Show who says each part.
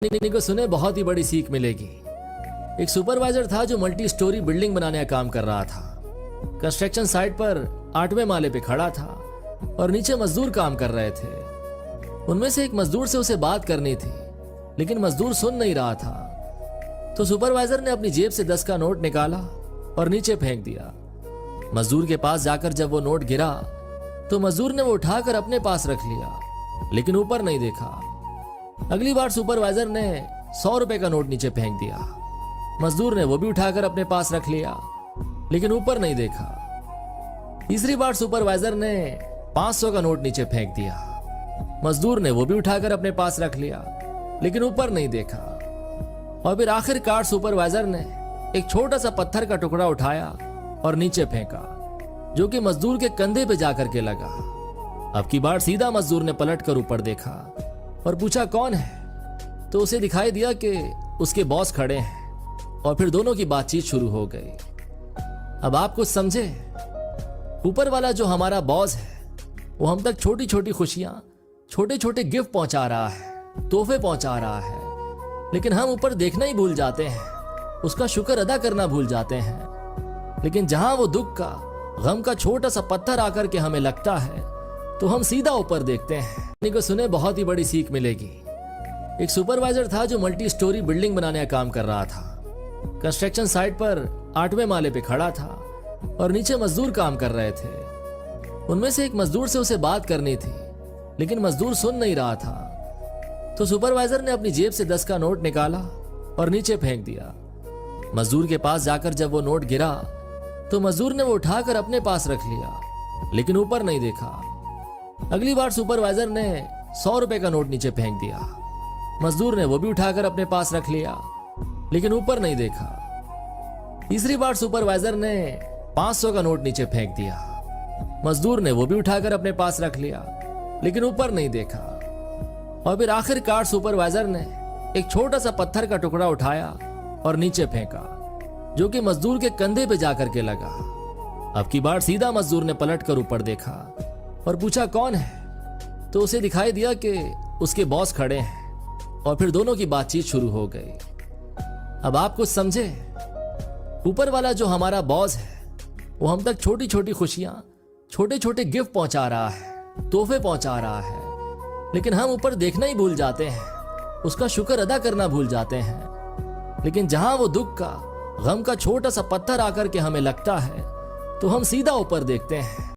Speaker 1: को सुने बहुत ही बड़ी सीख मिलेगी। एक सुपरवाइजर था जो मल्टी स्टोरी बिल्डिंग बनाने का काम कर रहा था। कंस्ट्रक्शन साइट पर 8वें माले पे खड़ा था और नीचे मजदूर काम कर रहे थे। उनमें से एक मजदूर से उसे बात करनी थी, लेकिन मजदूर सुन नहीं रहा था। तो सुपरवाइजर ने अपनी जेब से 10 का नोट निकाला और नीचे फेंक दिया। मजदूर के पास जाकर जब वो नोट गिरा तो मजदूर ने वो उठाकर अपने पास रख लिया, लेकिन ऊपर नहीं देखा। अगली बार सुपरवाइजर ने 100 रुपए का नोट नीचे फेंक दिया। मजदूर ने वो भी उठाकर अपने पास रख लिया, लेकिन ऊपर नहीं देखा। तीसरी बार सुपरवाइजर ने 500 का नोट नीचे फेंक दिया। मजदूर ने वो भी उठाकर अपने पास रख लिया, लेकिन ऊपर नहीं देखा। और फिर आखिरकार सुपरवाइजर ने एक छोटा सा पत्थर का टुकड़ा उठाया और नीचे फेंका, जो कि मजदूर के कंधे पे जाकर के लगा। अब की बार सीधा मजदूर ने पलटकर ऊपर देखा और पूछा कौन है, तो उसे दिखाई दिया कि उसके बॉस खड़े हैं और फिर दोनों की बातचीत शुरू हो गई। अब आप कुछ समझे? ऊपर वाला जो हमारा बॉस है वो हम तक छोटी छोटी खुशियां, छोटे छोटे गिफ्ट पहुंचा रहा है, तोहफे पहुंचा रहा है, लेकिन हम ऊपर देखना ही भूल जाते हैं, उसका शुक्र अदा करना भूल जाते हैं। लेकिन जहां वो दुख का, गम का छोटा सा पत्थर आकर के हमें लगता है तो हम सीधा ऊपर देखते हैं। को सुने बहुत ही बड़ी सीख मिलेगी। एक सुपरवाइजर था जो मल्टी स्टोरी बिल्डिंग बनाने का काम कर रहा था। कंस्ट्रक्शन साइट पर 8वें माले पे खड़ा था और नीचे मजदूर काम कर रहे थे। उनमें से एक मजदूर से उसे बात करनी थी, लेकिन मजदूर सुन नहीं रहा था। तो सुपरवाइजर ने अपनी जेब से 10 का नोट निकाला और नीचे फेंक दिया। मजदूर के पास जाकर जब वो नोट गिरा तो मजदूर ने वो उठाकर अपने पास रख लिया, लेकिन ऊपर नहीं देखा। अगली बार सुपरवाइजर ने 100 रुपए का नोट नीचे फेंक दिया। मजदूर ने वो भी उठाकर अपने पास रख लिया, लेकिन ऊपर नहीं देखा। तीसरी बार सुपरवाइजर ने 500 का नोट नीचे फेंक दिया। मजदूर ने वो भी उठाकर अपने पास रख लिया, लेकिन ऊपर नहीं देखा। और फिर आखिरकार सुपरवाइजर ने एक छोटा सा पत्थर का टुकड़ा उठाया और नीचे फेंका, जो कि मजदूर के कंधे पे जाकर के लगा। अब की बार सीधा मजदूर ने पलटकर ऊपर देखा और पूछा कौन है, तो उसे दिखाई दिया कि उसके बॉस खड़े हैं और फिर दोनों की बातचीत शुरू हो गई। अब आप कुछ समझे? ऊपर वाला जो हमारा बॉस है वो हम तक छोटी छोटी खुशियां, छोटे छोटे गिफ्ट पहुंचा रहा है, तोहफे पहुंचा रहा है, लेकिन हम ऊपर देखना ही भूल जाते हैं, उसका शुक्र अदा करना भूल जाते हैं। लेकिन जहां वो दुख का, गम का छोटा सा पत्थर आकर के हमें लगता है तो हम सीधा ऊपर देखते हैं।